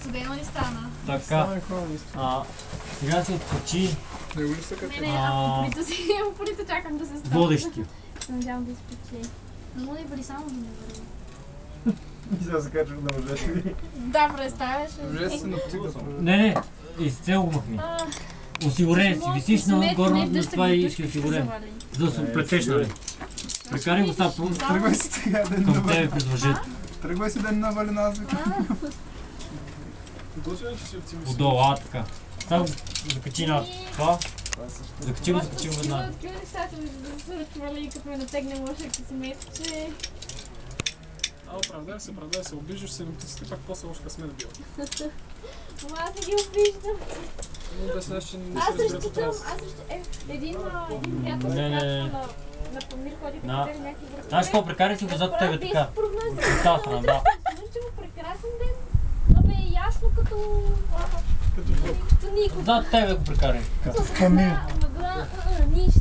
Студено ли стана? Така. Сега се откачи. Упорито чакам да се стане. Водещи. Се надявам да изпече. Но не бъде само да не бъде. И сега се качвах на мъжете. Да, представяш. Не, изцяло го махни. Осигурен си, висиш на горе на това и си осигурен. За да се отплетеш, нали? Прекарай го сега Тръгвай си сега да към тебе през въжето. Тръгвай си да не навали нас. Отдолу, така. Сега закачи на това. Закачи го веднага. Открили нещата ми, да се ръчвали и като ме натегне лошък си мисли, че... Оправдай се, обиждаш се, но ти си пак после лошка сме набила. Ама аз не ги обиждам. Аз разчитам, един приятел на Памир ходи да Да. гледа някакви връзки. Знаеш какво, прекарай си го зад тебе така. От тази страна, да. Свърши му прекрасен ден. Абе, ясно като никога. Зад тебе го прекарай. Мъгла, нищо.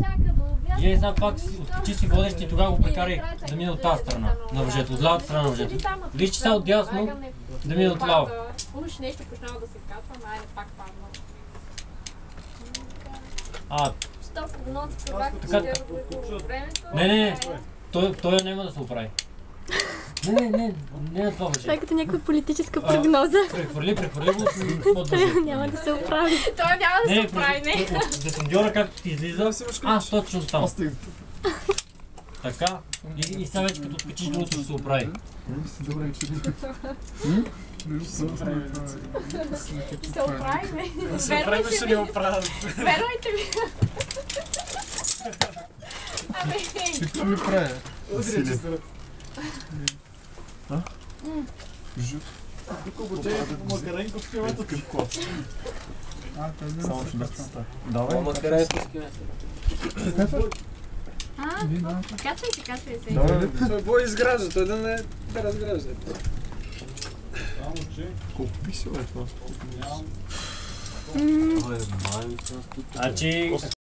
Чака до обяд. И сега пак откачи си водещи и тогава го прекарай да мине от тази страна на въжето, от лявата страна на въжето. Виж, че сега отдясно да мине от ляво. Уж нещо почнава да се катва, но айде пак падна. Стоп, прогноза, това като времето. Не, той няма да се оправи. Не на това въже. Това е като някаква политическа прогноза. Прехвърли го от въже. Няма да се оправи. Той няма да се оправи, не. Десендьора както ти излиза, точно там. Така. И сега вече като откачиш другото ще се оправи. Се оправи, бе. Ще ни оправят. Вервайте ми. Абе, Какво ми прави? Удрите се. Тук обучение по Макаренко в килата. Само ще бъдете. Давай. Макаренко в килата. Качвай се. Той бой изгражда, той да не разгражда. Колко писал е това? Значи,